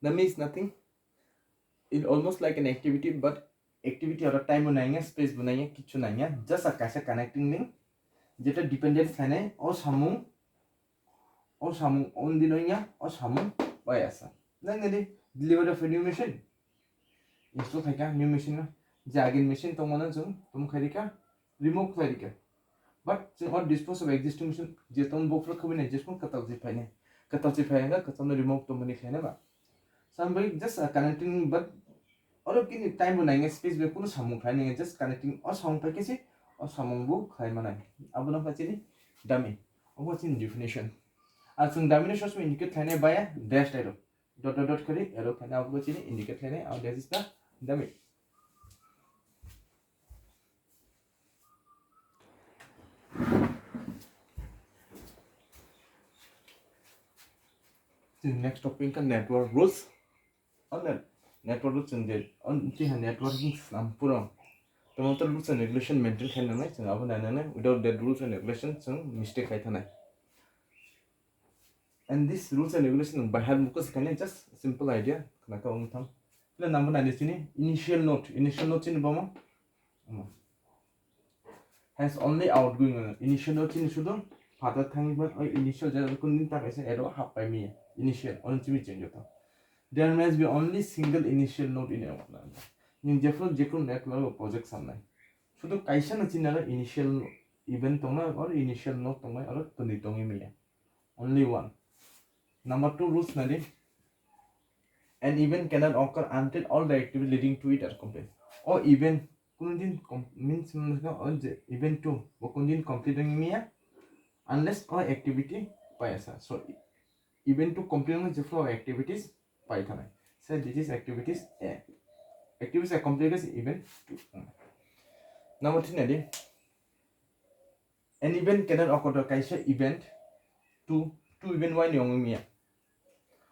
Dummy is nothing. It almost like an activity, but activity or time बनाएंगे, space बनाएंगे, किच्छु नहीं है. Just a कैसे connecting link, जेटा dependent है ने, और सामू on दिनोइया, और सामू वही ऐसा. नहीं नहीं, delivery of a new machine. Install है क्या new machine ना? जागिन machine तो मना जो तुम खरीद क्या? Remove खरीद क्या? But or dispose of existing machine, जेतों बुक रखो भी नहीं, जिसको कतल से फाइनेगा, कतल में remove तो मनी खाने बा. Somebody just connecting, but और किन टाइम बनाएंगे स्पेस में कुछ सामू खाएंगे जस्ट कनेक्टिंग और सामू पे किसी और सामू वो खाए मनाए अब ना पची नहीं डमी और वो चीज़ डिफिनेशन आज सुन डमी ने शोस में इंडिकेट खाने बाया dash arrow dot dot dot करी एरो खाने अब वो चीज़ इंडिकेट खाने और डैश इस ना डमी नेक्स्ट टॉपिक का नेटवर्क रूल्स और network rules and that on the networking slam pura the motor rules and regulation maintain can na chang aba na without that rules and regulations chang mistake khai thana and this rules and regulation by have mukus can just simple idea kana ka ong tham la number na chini initial note chini bama has only outgoing initial note chini sudo father thangi ba initial jara kun din ta kaise error hap pai mi initial on chimi change hota there must be only single initial node in a network. In Jeffrey Jekyll network project samnai. So the kaisa na chinara initial event tonga or initial node tonga or tundi tongi miya. Only one. Number 2 rules nadi. An event cannot occur until all the activity leading to it are complete. Or event kundin means event 2 kundin completing miya unless all activity paisa. So event 2 completing the flow of activities Python. So this is activities A. Activities are completed event 2. Number 3 an event cannot occur kaisa event 2 event y nyongmiya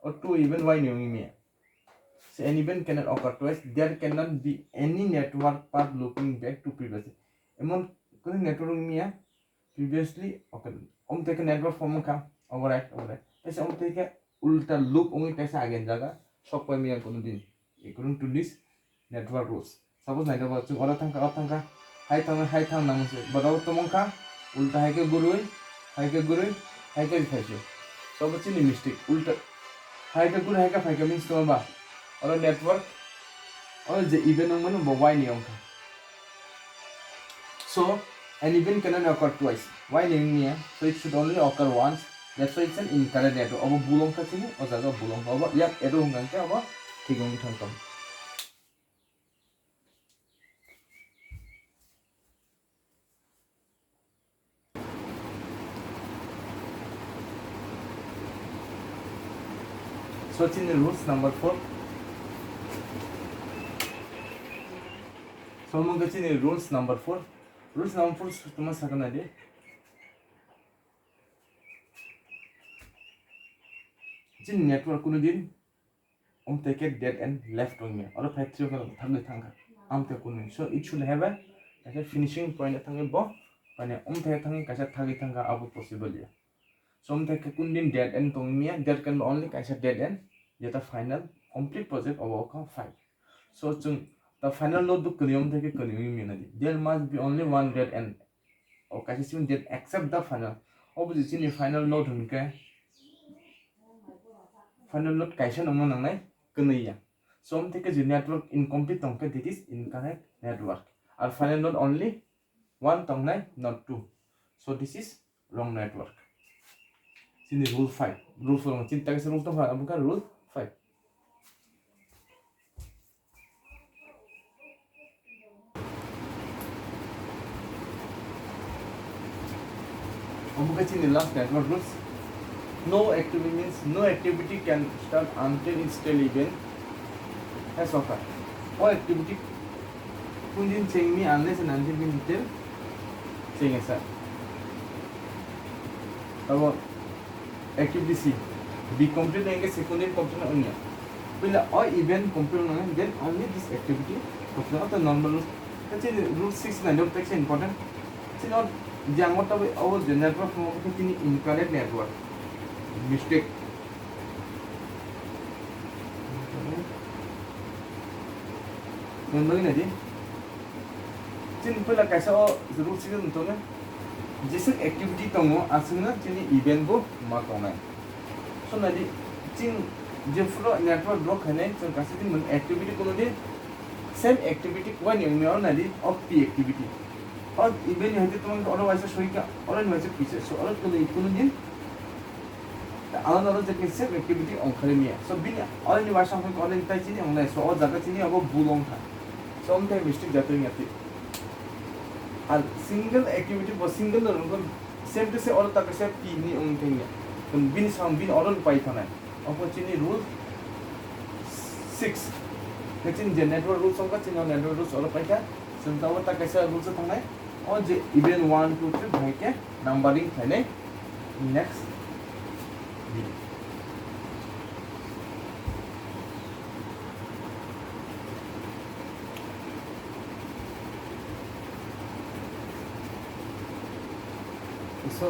or 2 event y nyongmiya. So an event cannot occur twice. There cannot be any network path looping back to previously. Among network miya previously occurred. Take a network form come override. That's take a ulta loop only kaisa again jaga sok pa miya kono din according to this network rules suppose naga ba chung ora thangka hai thang namu se badao tomong ka ulta hai ke gurui hai ke khaise so ba chini mistake ulta hai ke guru hai ka phai ke means to ba ora network or the event on ba why ni onka so an event cannot occur twice why ni so it should only occur once. That's why it's an incorrect error. Aba bulong ka chini o jaga bulong aba yak error hungan ka aba thigong thangkam. So chini rules number 4. So mong chini rules number 4. Rules number 4 tuma sakana de Chin network kuno din take a dead end left on me or a factory of thanga so it should have a finishing point at thanga bo and thang kasa thagi thanga abu possible ya so take a kundin dead end to me there can only kasa dead end yet a final complete project of outcome 5 so the final notebook take a there must be only one dead end or kasa dead except the final obviously in final note final note kaisa nang nangnai kaniya so take a network incomplete tongka that is incorrect network our final node only one tongnai not two so this is wrong network sini rule 5 rule 4 cinta ke rule tong bukan rule 5 bukan sini last network rules no activity means no activity can start until its tail event has occurred. All activity couldn't change me unless and until we tell saying a sir. Our activity C be complete and get secondary complete only. Will all event complete then only this activity complete the normal rules. That's rule 6 and not important. See not the amount of our network from incorrect network. Mistake Ngon na di. Chin pula kaisa o rule sigen to na. Jisuk activity tongo asungna chini event bo ma tongnai. So na di chin je flow network block hane chon kasi din mun activity kono di same activity one yung meon na di of p activity. और event है तो तुम और वैसे सोई का और वैसे पीछे सो और तो इकोनो दिन अलग-अलग जगह से एक्टिविटी अंखरे में सो बिना और नि भाषा में और इतना चीज हमने सो और जगह चीज अब बुलोंग था सो हम थे मिस्टेक जाते हैं याती और सिंगल एक्टिविटी वो सिंगल उनको सेम टू से और तक से पी नहीं उनके में तो बिन साउंड बिन और पाई था ना अब चीनी रूल 6 लेकिन जे नेटवर्क रूल्स होगा चीनी नेटवर्क रूल्स और पाई क्या संतावन तक कैसे रूल्स था ना और जे इवेंट 1 2 3 भाई के नंबरिंग था ना नेक्स्ट so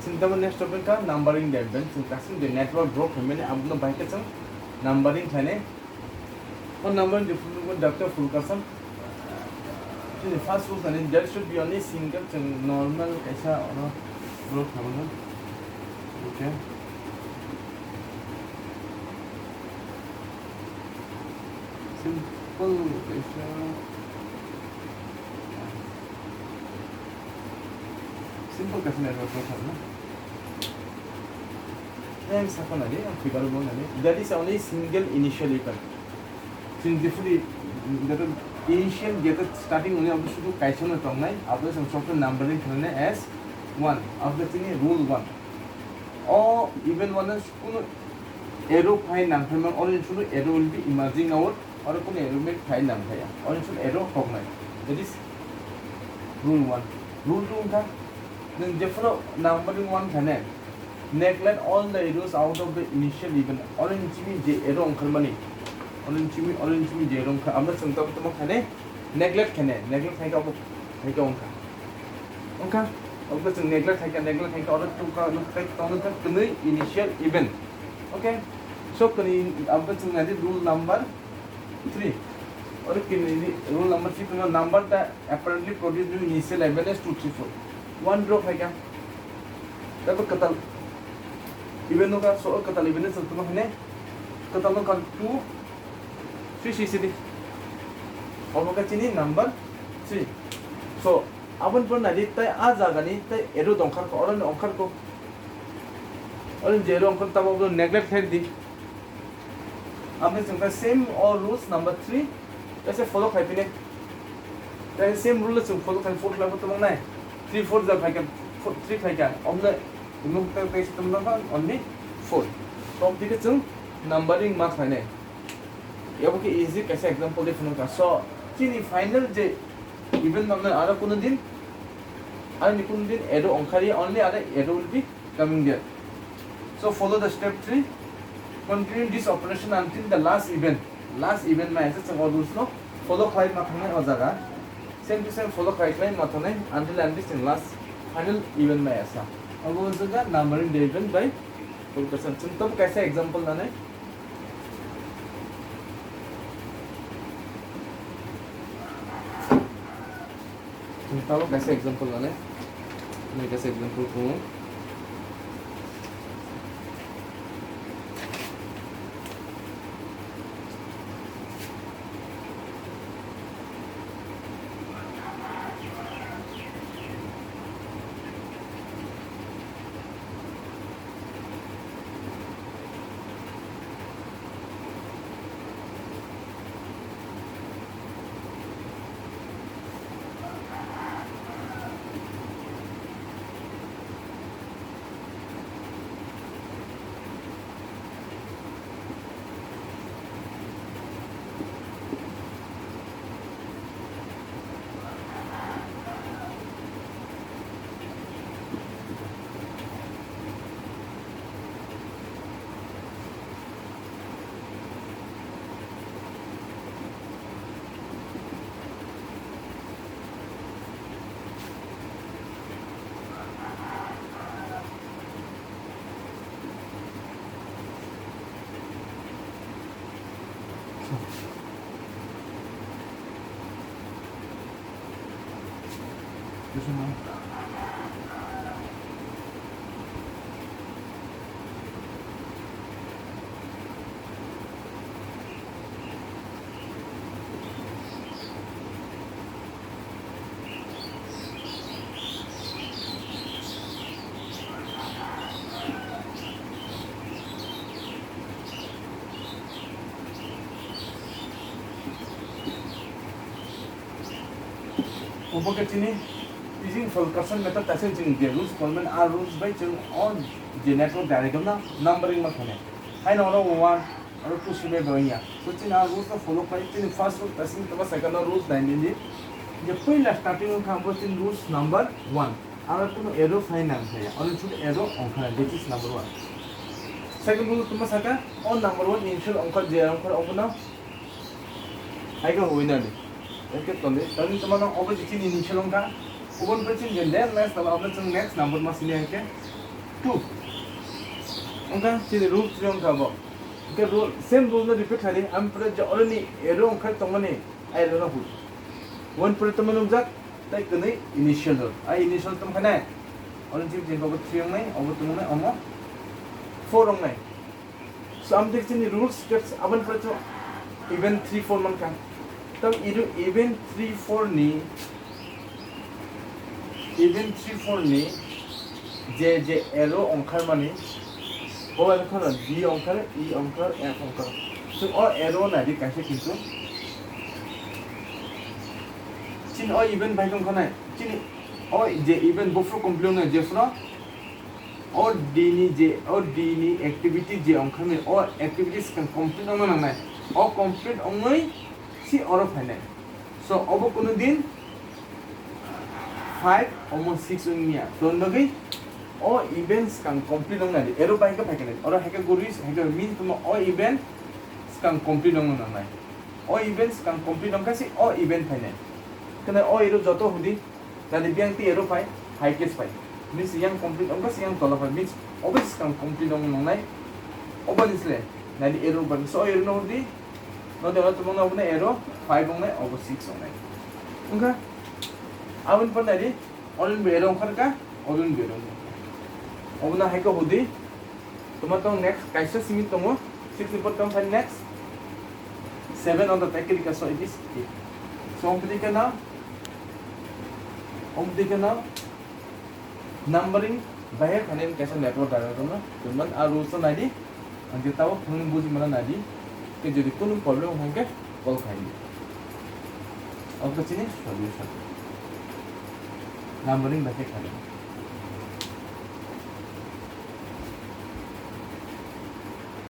चिंतामन नेक्स्ट टॉपिक का नंबरिंग डेवलपमेंट चिंतासिन द नेटवर्क ग्रुप हमने अपना भाई के संग नंबरिंग था ने और नंबर डिफरेंट को डॉक्टर फुल कसम the first rule and there should be only single normal ऐसा और ग्रुप हमने okay simple ऐसा simple कैसे नेटवर्क ग्रुप है ना then second ali figure one ali that is only single initial event since different that initial get starting only अब शुरू कैसे ना तो नहीं अब तो संक्षिप्त नंबरिंग करने as 1 अब तो चीनी rule 1 और even one is कुन arrow फाइन नाम है मैं और शुरू arrow will be emerging out और कुन arrow में फाइन नाम है और शुरू arrow होगा that is rule 1 rule 2 का then different numbering 1 था ने neglect all the arrows out of the initial event और इन चीनी जे arrow अंकल मनी और इन चीनी जे arrow का अब तो संक्षिप्त तो मैं neglect neglect है क्या वो है क्या उनका अब तो neglect है क्या और तुमका नुकते तौन तक कने initial event okay so कने अब तो चुना दी rule number 3 और कने rule number 3 तो number that apparently produced during initial event is 2 3 4 one drop है क्या तब कतल event का so कतल event से तुम है कतल का 2 3 CCD और मका चीनी नंबर 3 so अपन पर नदी तय आ जागनी तय एरो दोंखर को और अंखर को और जेरो अंखर तब वो नेग्लेक्ट है दी हमने संका सेम और रूल्स नंबर 3 ऐसे फॉलो खाई ने तय सेम रूल से फॉलो खाई 4 लाभ तो मंगना है 3 4 जब खाई 3 खाई क्या हमने मुक्त पैसे तुम ना ओनली 4 तो हम दिखे चुन नंबरिंग मार्क्स है ने ये वो कि इजी कैसे एग्जांपल दे फनो का सो चीनी फाइनल जे इवन हमने आरा कुन दिन आरा निकुन दिन एरो अंखारी ओनली आरा arrow will be coming there so follow the step 3 continue this operation until the last event में ऐसे सब रूल्स नो फॉलो खाई माथने हो जागा सेम टू सेम फॉलो खाई माथने until and this in last final event में ऐसा अब वो जगह numbering the event by full person तब कैसे एग्जांपल लाने तालो कैसे एग्जांपल लाने मैं कैसे एग्जांपल कहूँ question now. Using Fulkerson method, that's it. The rules, Coleman are rules by on the network diagram na numbering machine. I know one or two shime going here. So in our rules of follow by first rule, passing to the second rules 19. The point starting of campus in rules number 1. Our two arrow finance here. Only should arrow on which is number 1. Second rule to Masaka on number 1 initial uncle J uncle open up. I go winner. Okay, turning to one over the initial uncle. One person then next the next number must be 2. Okay, see the rules don't cover. Okay, rule same rule repeat I'm only arrow on cut money. I don't know who. One per that take the initial rule. I initial to my only over 3 on my over 2 on my 4 on my. So I'm taking the rules just one per even 3-4 month can. So even 3-4 knee. Even 3-4 ni J arrow onkar mani O onkar D onkar E onkar F onkar so all arrow na di kaise kintu chin o even bhai kon khana chin o J even buffer complete na J fra or D ni activity J onkar me or activities can complete na na o complete only si or phane so obo kono din 5 almost 6 unia don't know all events can complete on that arrow by ka phakene or heka guris heka mean to all events can complete on na all events can complete on kasi all event phane kana all arrow joto hudi tadi biang ti arrow phai high case phai means yang complete on kasi yang tola phai means always can complete on nai obis le nadi arrow ban so arrow no hudi no de to mona obne arrow 5 on nai over 6 on nai okay Awan pun tadi, orang berong kerja, orang berong. Orang nak heka hudi, tomatong next, kaisa simi tomo, 6 import come find next, 7 on the packet so it is 8. So numbering, bahaya kanen kaisa network ada tu na, cuman arus nadi, angkat tahu pun buji mana nadi, kerja di kunung problem hangke, call kain. Apa sini solution. Numbering back